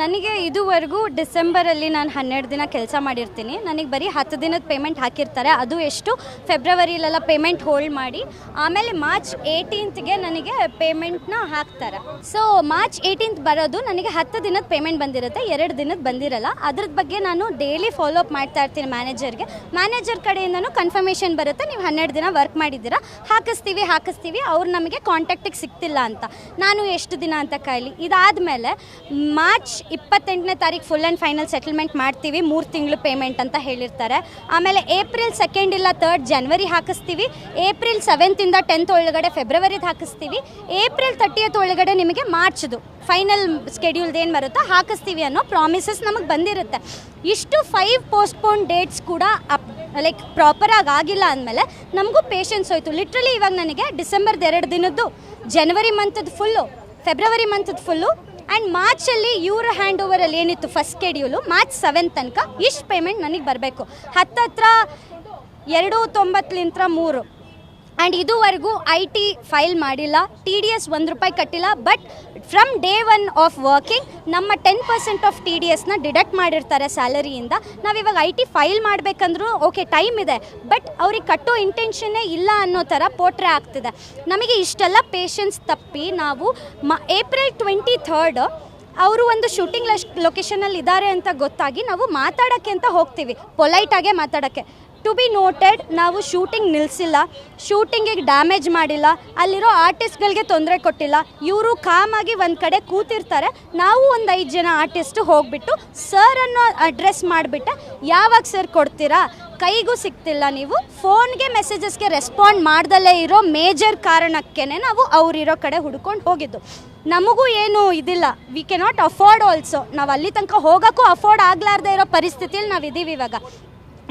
ನನಗೆ ಇದುವರೆಗೂ ಡಿಸೆಂಬರಲ್ಲಿ ನಾನು 12 ದಿನ ಕೆಲಸ ಮಾಡಿರ್ತೀನಿ. ನನಗೆ ಬರೀ 10 ದಿನದ ಪೇಮೆಂಟ್ ಹಾಕಿರ್ತಾರೆ. ಅದು ಎಷ್ಟು ಫೆಬ್ರವರಿಲೆಲ್ಲ ಪೇಮೆಂಟ್ ಹೋಲ್ಡ್ ಮಾಡಿ ಆಮೇಲೆ ಮಾರ್ಚ್ 18ಗೆ ನನಗೆ ಪೇಮೆಂಟ್ನ ಹಾಕ್ತಾರೆ. ಸೊ ಮಾರ್ಚ್ 18th ಬರೋದು ನನಗೆ 10 ದಿನದ ಪೇಮೆಂಟ್ ಬಂದಿರುತ್ತೆ, 2 ದಿನದ ಬಂದಿರಲ್ಲ. ಅದ್ರದ್ದು ಬಗ್ಗೆ ನಾನು ಡೈಲಿ ಫಾಲೋ ಅಪ್ ಮಾಡ್ತಾ ಇರ್ತೀನಿ ಮ್ಯಾನೇಜರ್ಗೆ. ಮ್ಯಾನೇಜರ್ ಕಡೆಯಿಂದನೂ ಕನ್ಫರ್ಮೇಷನ್ ಬರುತ್ತೆ, ನೀವು 12 ದಿನ ವರ್ಕ್ ಮಾಡಿದ್ದೀರಾ, ಹಾಕಿಸ್ತೀವಿ ಅವ್ರು ನಮಗೆ ಕಾಂಟ್ಯಾಕ್ಟಿಗೆ ಸಿಗ್ತಿಲ್ಲ ಅಂತ. ನಾನು ಎಷ್ಟು ದಿನ ಅಂತ ಕಾಯಲಿ. ಇದಾದಮೇಲೆ ಮಾರ್ಚ್ 28ನೇ ತಾರೀಕು ಫುಲ್ ಆ್ಯಂಡ್ ಫೈನಲ್ ಸೆಟಲ್ಮೆಂಟ್ ಮಾಡ್ತೀವಿ, 3 ತಿಂಗಳು ಪೇಮೆಂಟ್ ಅಂತ ಹೇಳಿರ್ತಾರೆ. ಆಮೇಲೆ ಏಪ್ರಿಲ್ 2 ಇಲ್ಲ 3 ಜನವರಿ ಹಾಕಿಸ್ತೀವಿ, ಏಪ್ರಿಲ್ 7th 10th ಒಳಗಡೆ ಫೆಬ್ರವರಿದು ಹಾಕಿಸ್ತೀವಿ, ಏಪ್ರಿಲ್ 30th ಒಳಗಡೆ ನಿಮಗೆ ಮಾರ್ಚ್ದು ಫೈನಲ್ ಸ್ಕೆಡ್ಯೂಲ್ದು ಏನು ಬರುತ್ತೋ ಹಾಕಿಸ್ತೀವಿ ಅನ್ನೋ ಪ್ರಾಮಿಸಸ್ ನಮಗೆ ಬಂದಿರುತ್ತೆ. ಇಷ್ಟು 5 ಪೋಸ್ಟ್ಪೋನ್ ಡೇಟ್ಸ್ ಕೂಡ ಲೈಕ್ ಪ್ರಾಪರಾಗಿ ಆಗಿಲ್ಲ ಅಂದಮೇಲೆ ನಮಗೂ ಪೇಷನ್ಸ್ ಹೋಯಿತು. ಲಿಟ್ರಲಿ ಇವಾಗ ನನಗೆ ಡಿಸೆಂಬರ್ದು 2 ದಿನದ್ದು, ಜನವರಿ ಮಂತದ್ದು ಫುಲ್ಲು, ಫೆಬ್ರವರಿ ಮಂತದ್ದು ಫುಲ್ಲು ಆ್ಯಂಡ್ ಮಾರ್ಚಲ್ಲಿ ಇವರ ಹ್ಯಾಂಡ್ ಓವರಲ್ಲಿ ಏನಿತ್ತು ಫಸ್ಟ್ ಸ್ಕೆಡ್ಯೂಲು ಮಾರ್ಚ್ 7 ತನಕ ಇಷ್ಟು ಪೇಮೆಂಟ್ ನನಗೆ ಬರಬೇಕು. ಹತ್ತಿರ 290 3 ಆ್ಯಂಡ್ ಇದುವರೆಗೂ IT ಫೈಲ್ ಮಾಡಿಲ್ಲ, TDS ₹1 ಕಟ್ಟಿಲ್ಲ. But from day 1 of working ನಮ್ಮ 10% ಆಫ್ TDSನ ಡಿಡಕ್ಟ್ ಮಾಡಿರ್ತಾರೆ ಸ್ಯಾಲರಿಯಿಂದ. ನಾವಿವಾಗ IT ಫೈಲ್ ಮಾಡಬೇಕಂದ್ರೂ ಓಕೆ ಟೈಮ್ ಇದೆ, ಬಟ್ ಅವ್ರಿಗೆ ಕಟ್ಟೋ ಇಂಟೆನ್ಷನ್ನೇ ಇಲ್ಲ ಅನ್ನೋ ಥರ ಪೋಟ್ರೆ ಆಗ್ತಿದೆ. ನಮಗೆ ಇಷ್ಟೆಲ್ಲ ಪೇಷನ್ಸ್ ತಪ್ಪಿ ನಾವು ಏಪ್ರಿಲ್ 23 ಅವರು ಒಂದು ಶೂಟಿಂಗ್ ಲೊಕೇಶನಲ್ಲಿ ಇದ್ದಾರೆ ಅಂತ ಗೊತ್ತಾಗಿ ನಾವು ಮಾತಾಡೋಕ್ಕೆ ಅಂತ ಹೋಗ್ತೀವಿ, ಪೊಲೈಟಾಗೆ ಮಾತಾಡೋಕ್ಕೆ. ಟು ಬಿ ನೋಟೆಡ್, ನಾವು ಶೂಟಿಂಗ್ ನಿಲ್ಲಿಸಿಲ್ಲ, ಶೂಟಿಂಗಿಗೆ ಡ್ಯಾಮೇಜ್ ಮಾಡಿಲ್ಲ, ಅಲ್ಲಿರೋ ಆರ್ಟಿಸ್ಟ್ಗಳಿಗೆ ತೊಂದರೆ ಕೊಟ್ಟಿಲ್ಲ. ಇವರು ಕಾಮಾಗಿ ಒಂದು ಕಡೆ ಕೂತಿರ್ತಾರೆ, ನಾವು ಒಂದು 5 ಜನ ಆರ್ಟಿಸ್ಟು ಹೋಗಿಬಿಟ್ಟು ಸರನ್ನು ಅಡ್ರೆಸ್ ಮಾಡಿಬಿಟ್ಟೆ, ಯಾವಾಗ ಸರ್ ಕೊಡ್ತೀರಾ, ಕೈಗೂ ಸಿಗ್ತಿಲ್ಲ, ನೀವು ಫೋನ್ಗೆ ಮೆಸೇಜಸ್ಗೆ ರೆಸ್ಪಾಂಡ್ ಮಾಡ್ದಲ್ಲೇ ಇರೋ ಮೇಜರ್ ಕಾರಣಕ್ಕೇ ನಾವು ಅವರಿರೋ ಕಡೆ ಹುಡ್ಕೊಂಡು ಹೋಗಿದ್ದು. ನಮಗೂ ಏನು ಇದಿಲ್ಲ, ವಿ ಕೆನಾಟ್ ಅಫೋರ್ಡ್ ಆಲ್ಸೋ, ನಾವು ಅಲ್ಲಿ ತನಕ ಹೋಗೋಕ್ಕೂ ಅಫೋರ್ಡ್ ಆಗಲಾರ್ದೇ ಇರೋ ಪರಿಸ್ಥಿತಿಯಲ್ಲಿ ನಾವು ಇದ್ದೀವಿ. ಇವಾಗ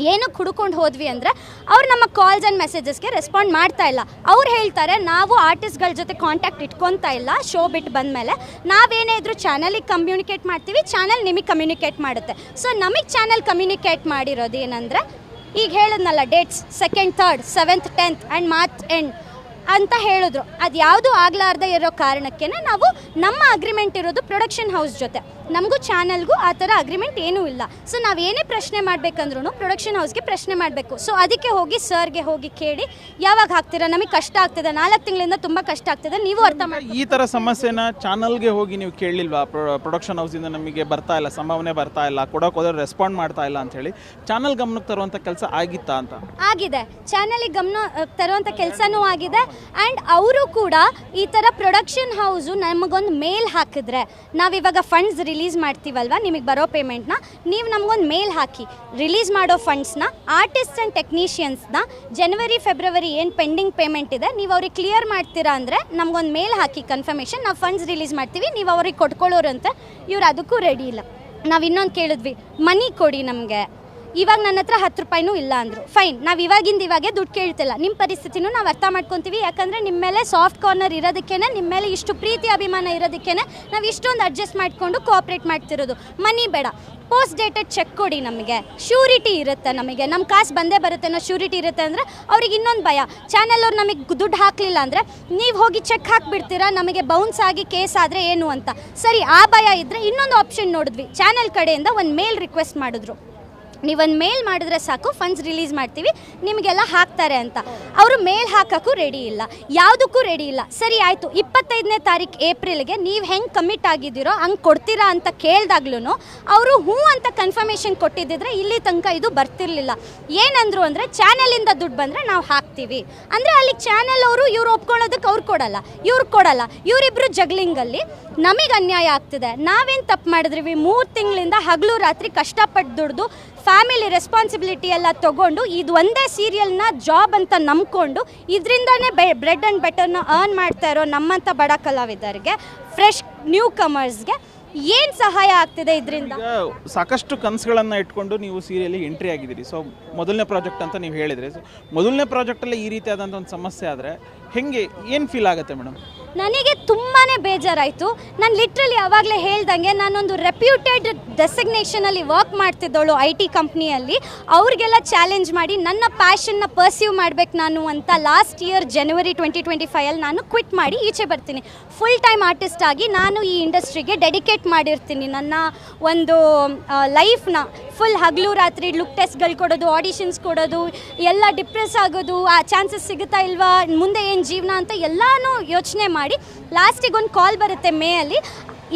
ಏನಕ್ಕೆ ಹುಡ್ಕೊಂಡು ಹೋದ್ವಿ ಅಂದರೆ ಅವ್ರು ನಮ್ಮ ಕಾಲ್ಸ್ ಆ್ಯಂಡ್ ಮೆಸೇಜಸ್ಗೆ ರೆಸ್ಪಾಂಡ್ ಮಾಡ್ತಾ ಇಲ್ಲ. ಅವ್ರು ಹೇಳ್ತಾರೆ ನಾವು ಆರ್ಟಿಸ್ಟ್ಗಳ ಜೊತೆ ಕಾಂಟ್ಯಾಕ್ಟ್ ಇಟ್ಕೊತಾ ಇಲ್ಲ, ಶೋ ಬಿಟ್ಟು ಬಂದಮೇಲೆ ನಾವೇನೇ ಇದ್ರೂ ಚಾನಲಿಗೆ ಕಮ್ಯುನಿಕೇಟ್ ಮಾಡ್ತೀವಿ, ಚಾನಲ್ ನಿಮಗೆ ಕಮ್ಯುನಿಕೇಟ್ ಮಾಡುತ್ತೆ. ಸೊ ನಮಗೆ ಚಾನಲ್ ಕಮ್ಯುನಿಕೇಟ್ ಮಾಡಿರೋದು ಏನಂದರೆ ಈಗ ಹೇಳಿದ್ನಲ್ಲ dates 2nd 3rd 7th 10th and March end ಅಂತ ಹೇಳಿದ್ರು. ಅದು ಯಾವುದೂ ಆಗಲಾರ್ದೆ ಇರೋ ಕಾರಣಕ್ಕೇ ನಾವು ನಮ್ಮ ಅಗ್ರಿಮೆಂಟ್ ಇರೋದು ಪ್ರೊಡಕ್ಷನ್ ಹೌಸ್ ಜೊತೆ, ನಮಗೂ ಚಾನಲ್ಗೂ ಆ ಥರ ಅಗ್ರಿಮೆಂಟ್ ಏನೂ ಇಲ್ಲ. ಸೊ ನಾವೇನೇ ಪ್ರಶ್ನೆ ಮಾಡಬೇಕಂದ್ರೂ ಪ್ರೊಡಕ್ಷನ್ ಹೌಸ್ಗೆ ಪ್ರಶ್ನೆ ಮಾಡಬೇಕು. ಸೊ ಅದಕ್ಕೆ ಹೋಗಿ ಸರ್ಗೆ ಹೋಗಿ ಕೇಳಿ ಯಾವಾಗ ಹಾಕ್ತೀರಾ, ನಮಗೆ ಕಷ್ಟ ಆಗ್ತಿದೆ, 4 ತಿಂಗಳಿಂದ ತುಂಬ ಕಷ್ಟ ಆಗ್ತಿದೆ, ನೀವು ಅರ್ಥ ಮಾಡಿ. ಈ ಥರ ಸಮಸ್ಯೆನ ಚಾನಲ್ಗೆ ಹೋಗಿ ನೀವು ಕೇಳಲಿಲ್ವಾ? ಪ್ರೊಡಕ್ಷನ್ ಹೌಸಿಂದ ನಮಗೆ ಬರ್ತಾ ಇಲ್ಲ, ಸಂಭಾವನೆ ಬರ್ತಾ ಇಲ್ಲ, ಕೊಡೋಕೆ ಹೋದ್ರೆ ರೆಸ್ಪಾಂಡ್ ಮಾಡ್ತಾ ಇಲ್ಲ ಅಂತ ಹೇಳಿ ಚಾನಲ್ ಗಮನಕ್ಕೆ ತರುವಂಥ ಕೆಲಸ ಆಗಿತ್ತಾ ಅಂತ? ಆಗಿದೆ, ಚಾನಲಿಗೆ ಗಮನ ತರುವಂಥ ಕೆಲಸನೂ ಆಗಿದೆ. ಆ್ಯಂಡ್ ಅವರು ಕೂಡ ಈ ಥರ ಪ್ರೊಡಕ್ಷನ್ ಹೌಸು ನಮಗೊಂದು ಮೇಲ್ ಹಾಕಿದ್ರೆ, ನಾವಿವಾಗ ಫಂಡ್ಸ್ ರಿಲೀಸ್ ಮಾಡ್ತೀವಲ್ವ, ನಿಮಗೆ ಬರೋ ಪೇಮೆಂಟ್ನ ನೀವು ನಮಗೊಂದು ಮೇಲ್ ಹಾಕಿ, ರಿಲೀಸ್ ಮಾಡೋ ಫಂಡ್ಸ್ನ ಆರ್ಟಿಸ್ಟ್ ಆ್ಯಂಡ್ ಟೆಕ್ನಿಷಿಯನ್ಸ್ನ ಜನವರಿ ಫೆಬ್ರವರಿ ಏನು ಪೆಂಡಿಂಗ್ ಪೇಮೆಂಟ್ ಇದೆ ನೀವು ಅವ್ರಿಗೆ ಕ್ಲಿಯರ್ ಮಾಡ್ತೀರಾ ಅಂದರೆ ನಮಗೊಂದು ಮೇಲ್ ಹಾಕಿ ಕನ್ಫರ್ಮೇಷನ್, ನಾವು ಫಂಡ್ಸ್ ರಿಲೀಸ್ ಮಾಡ್ತೀವಿ, ನೀವು ಅವ್ರಿಗೆ ಕೊಟ್ಕೊಳ್ಳೋರಂತೆ. ಇವ್ರು ಅದಕ್ಕೂ ರೆಡಿ ಇಲ್ಲ. ನಾವು ಇನ್ನೊಂದು ಕೇಳಿದ್ವಿ, ಮನಿ ಕೊಡಿ ನಮಗೆ, ಇವಾಗ ನನ್ನ ಹತ್ರ ₹10 ಇಲ್ಲ ಅಂದರು. ಫೈನ್, ನಾವು ಇವಾಗೆ ದುಡ್ಡು ಕೇಳ್ತಿಲ್ಲ, ನಿಮ್ಮ ಪರಿಸ್ಥಿತಿನೂ ನಾವು ಅರ್ಥ ಮಾಡ್ಕೊತೀವಿ. ಯಾಕಂದರೆ ನಿಮ್ಮ ಮೇಲೆ ಸಾಫ್ಟ್ ಕಾರ್ನರ್ ಇರೋದಕ್ಕೇ, ನಿಮ್ಮ ಮೇಲೆ ಇಷ್ಟು ಪ್ರೀತಿ ಅಭಿಮಾನ ಇರೋದಕ್ಕೇ ನಾವು ಇಷ್ಟೊಂದು ಅಡ್ಜಸ್ಟ್ ಮಾಡಿಕೊಂಡು ಕೋಆಪ್ರೇಟ್ ಮಾಡ್ತಿರೋದು. ಮನಿ ಬೇಡ, ಪೋಸ್ಟ್ ಡೇಟೆಡ್ ಚೆಕ್ ಕೊಡಿ, ನಮಗೆ ಶ್ಯೂರಿಟಿ ಇರುತ್ತೆ, ನಮಗೆ ನಮ್ಮ ಕಾಸು ಬಂದೇ ಬರುತ್ತೆ ಅನ್ನೋ ಶ್ಯೂರಿಟಿ ಇರುತ್ತೆ. ಅಂದರೆ ಅವ್ರಿಗೆ ಇನ್ನೊಂದು ಭಯ, ಚಾನಲ್ ಅವ್ರು ನಮಗೆ ದುಡ್ಡು ಹಾಕಲಿಲ್ಲ ಅಂದರೆ ನೀವು ಹೋಗಿ ಚೆಕ್ ಹಾಕಿಬಿಡ್ತೀರಾ, ನಮಗೆ ಬೌನ್ಸ್ ಆಗಿ ಕೇಸ್ ಆದರೆ ಏನು ಅಂತ. ಸರಿ, ಆ ಭಯ ಇದ್ದರೆ ಇನ್ನೊಂದು ಆಪ್ಷನ್ ನೋಡಿದ್ವಿ, ಚಾನಲ್ ಕಡೆಯಿಂದ ಒಂದು ಮೇಲ್ ರಿಕ್ವೆಸ್ಟ್ ಮಾಡಿದ್ರು, ನೀವೊಂದು ಮೇಲ್ ಮಾಡಿದ್ರೆ ಸಾಕು ಫಂಡ್ಸ್ ರಿಲೀಸ್ ಮಾಡ್ತೀವಿ, ನಿಮಗೆಲ್ಲ ಹಾಕ್ತಾರೆ ಅಂತ. ಅವರು ಮೇಲ್ ಹಾಕೋಕ್ಕೂ ರೆಡಿ ಇಲ್ಲ, ಯಾವುದಕ್ಕೂ ರೆಡಿ ಇಲ್ಲ. ಸರಿ ಆಯಿತು, 25ನೇ ತಾರೀಕು ಏಪ್ರಿಲ್ಗೆ ನೀವು ಹೆಂಗೆ ಕಮಿಟ್ ಆಗಿದ್ದೀರೋ ಹಂಗೆ ಕೊಡ್ತೀರಾ ಅಂತ ಕೇಳಿದಾಗ್ಲೂ ಅವರು ಹ್ಞೂ ಅಂತ ಕನ್ಫರ್ಮೇಷನ್ ಕೊಟ್ಟಿದ್ದಿದ್ರೆ ಇಲ್ಲಿ ತನಕ ಇದು ಬರ್ತಿರ್ಲಿಲ್ಲ. ಏನಂದ್ರು ಅಂದರೆ ಚಾನಲಿಂದ ದುಡ್ಡು ಬಂದರೆ ನಾವು ಹಾಕ್ತೀವಿ ಅಂದರೆ ಅಲ್ಲಿ ಚಾನಲ್ ಅವರು ಇವ್ರು ಒಪ್ಕೊಳ್ಳೋದಕ್ಕೆ ಅವ್ರು ಕೊಡಲ್ಲ, ಇವ್ರು ಕೊಡಲ್ಲ, ಇವರಿಬ್ಬರು ಜಗ್ಲಿಂಗಲ್ಲಿ ನಮಗೆ ಅನ್ಯಾಯ ಆಗ್ತಿದೆ. ನಾವೇನು ತಪ್ಪು ಮಾಡಿದ್ರಿ? 3 ತಿಂಗಳಿಂದ ಹಗಲು ರಾತ್ರಿ ಕಷ್ಟಪಟ್ಟು ದುಡ್ದು ಫ್ಯಾಮಿಲಿ ರೆಸ್ಪಾನ್ಸಿಬಿಲಿಟಿ ಎಲ್ಲ ತೊಗೊಂಡು ಇದು ಒಂದೇ ಸೀರಿಯಲ್ನ ಜಾಬ್ ಅಂತ ನಂಬ್ಕೊಂಡು ಇದರಿಂದನೇ ಬ್ರೆಡ್ ಆ್ಯಂಡ್ ಬೆಟರ್ನ ಅರ್ನ್ ಮಾಡ್ತಾ ಇರೋ ನಮ್ಮಂಥ ಬಡ ಕಲಾವಿದರಿಗೆ, ಫ್ರೆಶ್ ನ್ಯೂ ಕಮರ್ಸ್ಗೆ ಏನು ಸಹಾಯ ಆಗ್ತಿದೆ ಇದರಿಂದ? ಸಾಕಷ್ಟು ಕನಸುಗಳನ್ನು ಇಟ್ಕೊಂಡು ನೀವು ಸೀರಿಯಲಿಗೆ ಎಂಟ್ರಿ ಆಗಿದ್ದೀರಿ. ಸೊ ಮೊದಲನೇ ಪ್ರಾಜೆಕ್ಟ್ ಅಂತ ನೀವು ಹೇಳಿದ್ರಿ. ಸೊ ಮೊದಲನೇ ಪ್ರಾಜೆಕ್ಟಲ್ಲೇ ಈ ರೀತಿಯಾದಂಥ ಒಂದು ಸಮಸ್ಯೆ ಆದರೆ ಹೆಂಗೆ ಏನು ಫೀಲ್ ಆಗುತ್ತೆ ಮೇಡಮ್? ನನಗೆ ತುಂಬಾ ಬೇಜಾರಾಯಿತು. ನಾನು ಲಿಟ್ರಲಿ ಆವಾಗಲೇ ಹೇಳ್ದಂಗೆ ನಾನೊಂದು ರೆಪ್ಯೂಟೆಡ್ ಡೆಸಿಗ್ನೇಷನಲ್ಲಿ ವರ್ಕ್ ಮಾಡ್ತಿದ್ದವಳು IT ಕಂಪ್ನಿಯಲ್ಲಿ. ಅವ್ರಿಗೆಲ್ಲ ಚಾಲೆಂಜ್ ಮಾಡಿ ನನ್ನ ಪ್ಯಾಷನ್ನ ಪರ್ಸ್ಯೂ ಮಾಡಬೇಕು ನಾನು ಅಂತ ಲಾಸ್ಟ್ ಇಯರ್ January 2025 ನಾನು ಕ್ವಿಟ್ ಮಾಡಿ ಈಚೆ ಬರ್ತೀನಿ. ಫುಲ್ ಟೈಮ್ ಆರ್ಟಿಸ್ಟ್ ಆಗಿ ನಾನು ಈ ಇಂಡಸ್ಟ್ರಿಗೆ ಡೆಡಿಕೇಟ್ ಮಾಡಿರ್ತೀನಿ ನನ್ನ ಒಂದು ಲೈಫ್ನ. ಫುಲ್ ಹಗಲು ರಾತ್ರಿ ಲುಕ್ ಟೆಸ್ಟ್ಗಳು ಕೊಡೋದು, ಆಡಿಷನ್ಸ್ ಕೊಡೋದು, ಎಲ್ಲ ಡಿಪ್ರೆಸ್ ಆಗೋದು, ಆ ಚಾನ್ಸಸ್ ಸಿಗುತ್ತಾ ಇಲ್ವಾ, ಮುಂದೆ ಏನು ಜೀವನ ಅಂತ ಎಲ್ಲನೂ ಯೋಚನೆ ಮಾಡಿ ಲಾಸ್ಟಿಗೆ ಒಂದು ಕಾಲ್ ಬರುತ್ತೆ ಮೇಯಲ್ಲಿ.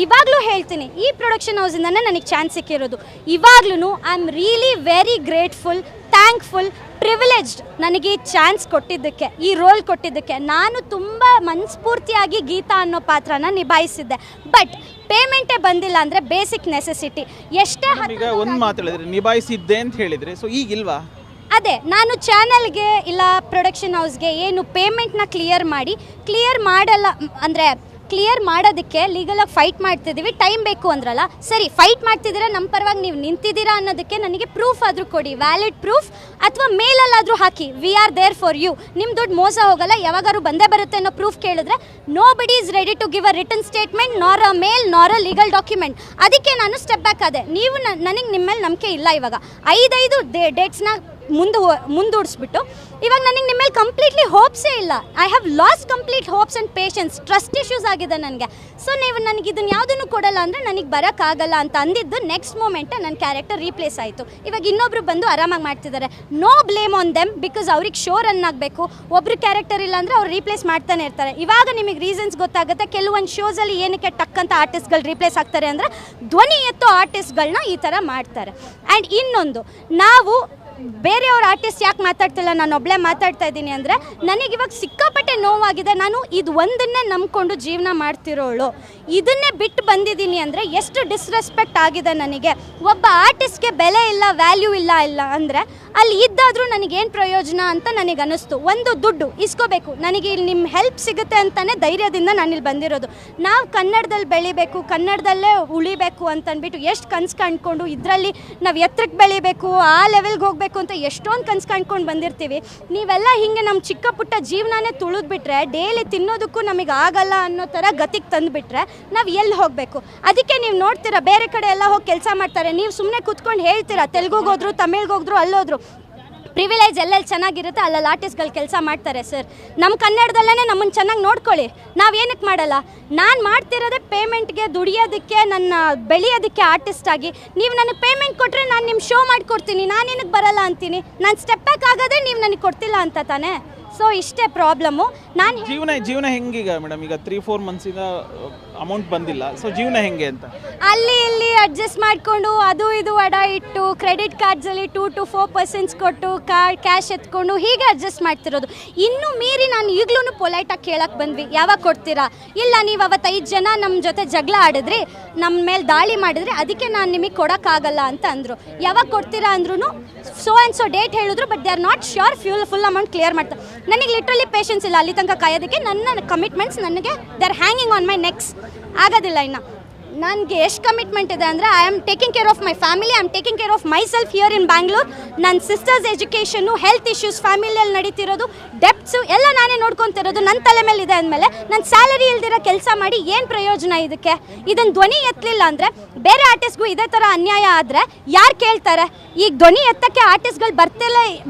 ಇವಾಗಲೂ ಹೇಳ್ತೀನಿ, ಈ ಪ್ರೊಡಕ್ಷನ್ ಹೌಸಿಂದನೇ ನನಗೆ ಚಾನ್ಸ್ ಸಿಕ್ಕಿರೋದು. ಇವಾಗ್ಲೂ I am really very grateful, thankful, privileged ನನಗೆ ಈ ಚಾನ್ಸ್ ಕೊಟ್ಟಿದ್ದಕ್ಕೆ, ಈ ರೋಲ್ ಕೊಟ್ಟಿದ್ದಕ್ಕೆ. ನಾನು ತುಂಬ ಮನಸ್ಫೂರ್ತಿಯಾಗಿ ಗೀತಾ ಅನ್ನೋ ಪಾತ್ರನ ನಿಭಾಯಿಸಿದ್ದೆ. ಬಟ್ ಪೇಮೆಂಟೇ ಬಂದಿಲ್ಲ ಅಂದರೆ ಬೇಸಿಕ್ ನೆಸೆಸಿಟಿ ಎಷ್ಟೇ. ಈಗ ಒಂದು ಮಾತು ಹೇಳಿದ್ರೆ ನಿಭಾಯಿಸಿದ್ದೆ ಅಂತ ಹೇಳಿದರೆ, ಸೊ ಈಗಿಲ್ವಾ? ಅದೇ ನಾನು ಚಾನಲ್ಗೆ ಇಲ್ಲ ಪ್ರೊಡಕ್ಷನ್ ಹೌಸ್ಗೆ ಏನು ಪೇಮೆಂಟ್ನ ಕ್ಲಿಯರ್ ಮಾಡಲ್ಲ ಅಂದರೆ ಕ್ಲಿಯರ್ ಮಾಡೋದಕ್ಕೆ ಲೀಗಲಾಗಿ ಫೈಟ್ ಮಾಡ್ತಿದ್ದೀವಿ. ಟೈಮ್ ಬೇಕು ಅಂದ್ರಲ್ಲ, ಸರಿ ಫೈಟ್ ಮಾಡ್ತಿದ್ದೀರಾ, ನಮ್ಮ ಪರವಾಗಿ ನೀವು ನಿಂತಿದ್ದೀರಾ ಅನ್ನೋದಕ್ಕೆ ನನಗೆ ಪ್ರೂಫ್ ಆದರೂ ಕೊಡಿ, ವ್ಯಾಲಿಡ್ ಪ್ರೂಫ್, ಅಥವಾ ಮೇಲಲ್ಲಾದರೂ ಹಾಕಿ we are there for you, ನಿಮ್ಮ ದುಡ್ಡು ಮೋಸ ಹೋಗಲ್ಲ, ಯಾವಾಗಾದ್ರು ಬಂದೇ ಬರುತ್ತೆ ಅನ್ನೋ ಪ್ರೂಫ್ ಕೇಳಿದ್ರೆ nobody is ready to give a return statement nor a ಮೇಲ್ ನಾರ್ ಅ ಲೀಗಲ್ ಡಾಕ್ಯುಮೆಂಟ್. ಅದಕ್ಕೆ ನಾನು ಸ್ಟೆಪ್ ಬ್ಯಾಕ್ ಆದೆ. ನೀವು ನನಗೆ ನಿಮ್ಮ ಮೇಲೆ ನಂಬಿಕೆ ಇಲ್ಲ. ಇವಾಗ 5 ಡೇಟ್ಸ್ನ ಮುಂದೂಡಿಸ್ಬಿಟ್ಟು ಇವಾಗ ನನಗೆ ನಿಮ್ಮ ಮೇಲೆ ಕಂಪ್ಲೀಟ್ಲಿ ಹೋಪ್ಸೇ ಇಲ್ಲ. I have lost complete hopes and patience. Trust issues ಆಗಿದೆ ನನಗೆ. ಸೊ ನೀವು ನನಗೆ ಇದನ್ನು ಯಾವುದನ್ನು ಕೊಡಲ್ಲ ಅಂದರೆ ನನಗೆ ಬರೋಕ್ಕಾಗಲ್ಲ ಅಂತ ಅಂದಿದ್ದು ನೆಕ್ಸ್ಟ್ ಮೂಮೆಂಟೇ ನನ್ನ ಕ್ಯಾರೆಕ್ಟರ್ ರೀಪ್ಲೇಸ್ ಆಯಿತು. ಇವಾಗ ಇನ್ನೊಬ್ರು ಬಂದು ಆರಾಮಾಗಿ ಮಾಡ್ತಿದ್ದಾರೆ. No blame on them, because ಅವ್ರಿಗೆ ಶೋ ರನ್ ಆಗಬೇಕು. ಒಬ್ರು ಕ್ಯಾರೆಕ್ಟರ್ ಇಲ್ಲ ಅಂದರೆ ಅವ್ರು ರೀಪ್ಲೇಸ್ ಮಾಡ್ತಾನೆ ಇರ್ತಾರೆ. ಇವಾಗ ನಿಮಗೆ ರೀಸನ್ಸ್ ಗೊತ್ತಾಗುತ್ತೆ. ಕೆಲವೊಂದು ಶೋಸಲ್ಲಿ ಏನಕ್ಕೆ ಟಕ್ ಅಂತ ಆರ್ಟಿಸ್ಟ್ಗಳು ರೀಪ್ಲೇಸ್ ಆಗ್ತಾರೆ ಅಂದರೆ ಧ್ವನಿ ಎತ್ತೋ ಆರ್ಟಿಸ್ಟ್ಗಳನ್ನ ಈ ಥರ ಮಾಡ್ತಾರೆ. ಆ್ಯಂಡ್ ಇನ್ನೊಂದು, ನಾವು ಬೇರೆಯವ್ರ ಆರ್ಟಿಸ್ಟ್ ಯಾಕೆ ಮಾತಾಡ್ತಿಲ್ಲ, ನಾನು ಒಬ್ಬಳೇ ಮಾತಾಡ್ತಾ ಇದ್ದೀನಿ ಅಂದರೆ ನನಗಿವಾಗ ಸಿಕ್ಕಾಪಟ್ಟೆ ನೋವಾಗಿದೆ. ನಾನು ಇದು ಒಂದನ್ನೇ ನಂಬ್ಕೊಂಡು ಜೀವನ ಮಾಡ್ತಿರೋಳು, ಇದನ್ನೇ ಬಿಟ್ಟು ಬಂದಿದ್ದೀನಿ ಅಂದರೆ ಎಷ್ಟು ಡಿಸ್ರೆಸ್ಪೆಕ್ಟ್ ಆಗಿದೆ ನನಗೆ. ಒಬ್ಬ ಆರ್ಟಿಸ್ಟ್ಗೆ ಬೆಲೆ ಇಲ್ಲ, ವ್ಯಾಲ್ಯೂ ಇಲ್ಲ ಅಂದರೆ ಅಲ್ಲಿ ಇದ್ದಾದರೂ ನನಗೇನು ಪ್ರಯೋಜನ ಅಂತ ನನಗೆ ಅನ್ನಿಸ್ತು. ಒಂದು ದುಡ್ಡು ಇಸ್ಕೋಬೇಕು, ನನಗೆ ಇಲ್ಲಿ ನಿಮ್ಮ ಹೆಲ್ಪ್ ಸಿಗುತ್ತೆ ಅಂತಲೇ ಧೈರ್ಯದಿಂದ ನಾನಿಲ್ಲಿ ಬಂದಿರೋದು. ನಾವು ಕನ್ನಡದಲ್ಲಿ ಬೆಳಿಬೇಕು, ಕನ್ನಡದಲ್ಲೇ ಉಳಿಬೇಕು ಅಂತ ಅಂದ್ಬಿಟ್ಟು ಎಷ್ಟು ಕನ್ಸು ಕಂಡ್ಕೊಂಡು ಇದರಲ್ಲಿ ನಾವು ಎತ್ತರಕ್ಕೆ ಬೆಳಿಬೇಕು, ಆ ಲೆವೆಲ್ಗೆ ಹೋಗಬೇಕು ಅಂತ ಎಷ್ಟೊಂದು ಕನ್ಸು ಕಂಡ್ಕೊಂಡು ಬಂದಿರ್ತೀವಿ. ನೀವೆಲ್ಲ ಹೀಗೆ ನಮ್ಮ ಚಿಕ್ಕ ಪುಟ್ಟ ಜೀವನನೇ ತುಳಿದ್ಬಿಟ್ರೆ, ಡೈಲಿ ತಿನ್ನೋದಕ್ಕೂ ನಮಗೆ ಆಗಲ್ಲ ಅನ್ನೋ ಥರ ಗತಿಗೆ ತಂದುಬಿಟ್ರೆ ನಾವು ಎಲ್ಲಿ ಹೋಗಬೇಕು? ಅದಕ್ಕೆ ನೀವು ನೋಡ್ತೀರಾ ಬೇರೆ ಕಡೆ ಎಲ್ಲ ಹೋಗಿ ಕೆಲಸ ಮಾಡ್ತಾರೆ, ನೀವು ಸುಮ್ಮನೆ ಕೂತ್ಕೊಂಡು ಹೇಳ್ತೀರಾ ತೆಲುಗುಗೆ ಹೋದ್ರು, ತಮಿಳ್ಗೆ ಹೋದ್ರು, ಅಲ್ಲೋದ್ರು. ಪ್ರಿವಿಲೇಜ್ ಎಲ್ಲೆಲ್ಲಿ ಚೆನ್ನಾಗಿರುತ್ತೆ ಅಲ್ಲಲ್ಲಿ ಆರ್ಟಿಸ್ಟ್ಗಳು ಕೆಲಸ ಮಾಡ್ತಾರೆ ಸರ್. ನಮ್ಮ ಕನ್ನಡದಲ್ಲೇ ನಮ್ಮನ್ನು ಚೆನ್ನಾಗಿ ನೋಡ್ಕೊಳ್ಳಿ. ನಾವೇನಕ್ಕೆ ಮಾಡಲ್ಲ? ನಾನು ಮಾಡ್ತಿರೋದೇ ಪೇಮೆಂಟ್ಗೆ, ದುಡಿಯೋದಕ್ಕೆ, ನನ್ನ ಬೆಳೆಯೋದಕ್ಕೆ ಆರ್ಟಿಸ್ಟ್ ಆಗಿ. ನೀವು ನನಗೆ ಪೇಮೆಂಟ್ ಕೊಟ್ಟರೆ ನಾನು ನಿಮ್ಮ ಶೋ ಮಾಡಿಕೊಡ್ತೀನಿ, ನಾನೇನಕ್ಕೆ ಬರಲ್ಲ ಅಂತೀನಿ. ನಾನು ಸ್ಟೆಪ್ ಬ್ಯಾಕ್ ಆಗೋದೇ ನೀವು ನನಗೆ ಕೊಡ್ತಿಲ್ಲ ಅಂತ ತಾನೇ. ಸೊ ಇಷ್ಟೇ ಪ್ರಾಬ್ಲಮ್ಮು. ನಾನು ಜೀವನ ಹೆಂಗೀಗ ಮೇಡಮ್? ಈಗ 3-4 ಮಂತ್ಸಿಂದ ಅಮೌಂಟ್ ಬಂದಿಲ್ಲ, ಸೊ ಜೀವನ ಹೆಂಗೆ ಅಂತ ಅಲ್ಲಿ ಇಲ್ಲಿ ಅಡ್ಜಸ್ಟ್ ಮಾಡಿಕೊಂಡು ಅದು ಇದು ಅಡ ಇಟ್ಟು ಕ್ರೆಡಿಟ್ ಕಾರ್ಡ್ಸಲ್ಲಿ 2-4% ಕೊಟ್ಟು ಕ್ಯಾಶ್ ಎತ್ಕೊಂಡು ಹೀಗೆ ಅಡ್ಜಸ್ಟ್ ಮಾಡ್ತಿರೋದು. ಇನ್ನೂ ಮೀರಿ ನಾನು ಈಗಲೂ ಪೊಲೈಟಾಗಿ ಕೇಳಕ್ಕೆ ಬಂದ್ವಿ, ಯಾವಾಗ ಕೊಡ್ತೀರಾ? ಇಲ್ಲ, ನೀವು ಅವತ್ತು 5 ಜನ ನಮ್ಮ ಜೊತೆ ಜಗಳ ಆಡಿದ್ರಿ, ನಮ್ಮ ಮೇಲೆ ದಾಳಿ ಮಾಡಿದ್ರಿ, ಅದಕ್ಕೆ ನಾನು ನಿಮಗೆ ಕೊಡೋಕ್ಕಾಗಲ್ಲ ಅಂತ ಅಂದರು. ಯಾವಾಗ ಕೊಡ್ತೀರಾ ಅಂದ್ರೂ ಸೋ ಆ್ಯಂಡ್ ಸೊ ಡೇಟ್ ಹೇಳಿದ್ರು, but they are not sure full amount clear ಮಾಡ್ತಾರೆ. ನನಗೆ ಲಿಟ್ರಲಿ ಪೇಷನ್ಸ್ ಇಲ್ಲ ಅಲ್ಲಿ ತನಕ ಕಾಯೋದಕ್ಕೆ. ನನ್ನ ಕಮಿಟ್ಮೆಂಟ್ಸ್ ನನಗೆ they are hanging on my next, ಆಗೋದಿಲ್ಲ ಇನ್ನು. ನನಗೆ ಎಷ್ಟು ಕಮಿಟ್ಮೆಂಟ್ ಇದೆ ಅಂದರೆ I am taking care of my family, I am taking care of my self here in Bangalore. ನನ್ನ ಸಿಸ್ಟರ್ಸ್ ಎಜುಕೇಷನ್ನು, ಹೆಲ್ತ್ ಇಶ್ಯೂಸ್, ಫ್ಯಾಮಿಲಿಯಲ್ಲಿ ನಡೀತಿರೋದು, ಡೆಪ್ಟ್ಸು ಎಲ್ಲ ನಾನೇ ನೋಡ್ಕೊತಿರೋದು. ನನ್ನ ತಲೆ ಮೇಲೆ ಇದೆ ಅಂದಮೇಲೆ ನನ್ನ ಸ್ಯಾಲರಿ ಇಲ್ದಿರೋ ಕೆಲಸ ಮಾಡಿ ಏನು ಪ್ರಯೋಜನ ಇದಕ್ಕೆ? ಇದನ್ನು ಧ್ವನಿ ಎತ್ತಲಿಲ್ಲ ಅಂದರೆ ಬೇರೆ ಆರ್ಟಿಸ್ಟ್ಗೂ ಇದೇ ಥರ ಅನ್ಯಾಯ ಆದರೆ ಯಾರು ಕೇಳ್ತಾರೆ? ಈಗ ಧ್ವನಿ ಎತ್ತಕ್ಕೆ ಆರ್ಟಿಸ್ಟ್ಗಳು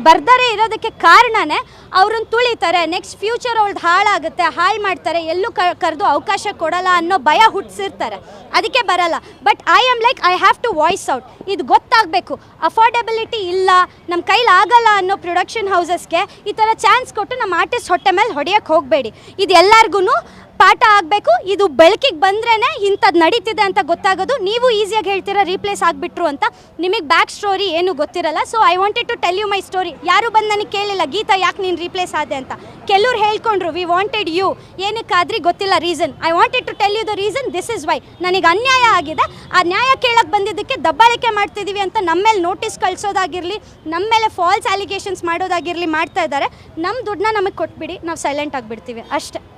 ಬರ್ದಾರೆ ಇರೋದಕ್ಕೆ ಕಾರಣನೇ ಅವ್ರನ್ನ ತುಳಿತಾರೆ. ನೆಕ್ಸ್ಟ್ ಫ್ಯೂಚರ್ ಅವ್ರದ್ದು ಹಾಳಾಗುತ್ತೆ, ಹಾಳು ಮಾಡ್ತಾರೆ, ಎಲ್ಲೂ ಕರೆದು ಅವಕಾಶ ಕೊಡಲ್ಲ ಅನ್ನೋ ಭಯ ಹುಟ್ಟಿಸಿರ್ತಾರೆ, ಅದಕ್ಕೆ ಬರಲ್ಲ. But I am like I have to voice out. ಇದು ಗೊತ್ತಾಗಬೇಕು. ಅಫೋರ್ಡೆಬಿಲಿಟಿ ಇಲ್ಲ, ನಮ್ಮ ಕೈಲಿ ಆಗಲ್ಲ ಅನ್ನೋ ಪ್ರೊಡಕ್ಷನ್ ಹೌಸಸ್ಗೆ ಈ ಥರ ಚಾನ್ಸ್ ಕೊಟ್ಟು ನಮ್ಮ ಆರ್ಟಿಸ್ಟ್ ಹೊಟ್ಟೆ ಮೇಲೆ ಹೊಡೆಯೋಕ್ಕೆ ಹೋಗಬೇಡಿ. ಇದು ಎಲ್ಲರಿಗೂ ಪಾಠ ಆಗಬೇಕು. ಇದು ಬೆಳಕಿಗೆ ಬಂದ್ರೇ ಇಂಥದ್ದು ನಡೀತಿದೆ ಅಂತ ಗೊತ್ತಾಗೋದು. ನೀವು ಈಸಿಯಾಗಿ ಹೇಳ್ತೀರಾ ರೀಪ್ಲೇಸ್ ಆಗಿಬಿಟ್ರು ಅಂತ, ನಿಮಗೆ ಬ್ಯಾಕ್ ಸ್ಟೋರಿ ಏನು ಗೊತ್ತಿರಲ್ಲ. So I wanted to tell you my story. ಯಾರು ಬಂದು ನನಗೆ ಕೇಳಿಲ್ಲ ಗೀತಾ ಯಾಕೆ ನೀನು ರೀಪ್ಲೇಸ್ ಆದೆ ಅಂತ. ಕೆಲವ್ರು ಹೇಳ್ಕೊಂಡ್ರು ವಿ ವಾಂಟೆಡ್ ಯು, ಏನಕ್ಕಾದ್ರಿ ಗೊತ್ತಿಲ್ಲ reason. I wanted to tell you the reason, this is why. ನನಗೆ ಅನ್ಯಾಯ ಆಗಿದೆ, ಆ ನ್ಯಾಯ ಕೇಳಕ್ಕೆ ಬಂದಿದ್ದಕ್ಕೆ ದಬ್ಬಾಳಿಕೆ ಮಾಡ್ತಿದ್ದೀವಿ ಅಂತ ನಮ್ಮ ಮೇಲೆ ನೋಟಿಸ್ ಕಳಿಸೋದಾಗಿರಲಿ, ನಮ್ಮ ಮೇಲೆ ಫಾಲ್ಸ್ ಅಲಿಗೇಷನ್ಸ್ ಮಾಡೋದಾಗಿರಲಿ ಮಾಡ್ತಾ ಇದ್ದಾರೆ. ನಮ್ಮ ದುಡ್ಡನ್ನ ನಮಗೆ ಕೊಟ್ಬಿಡಿ, ನಾವು ಸೈಲೆಂಟ್ ಆಗಿಬಿಡ್ತೀವಿ ಅಷ್ಟೇ.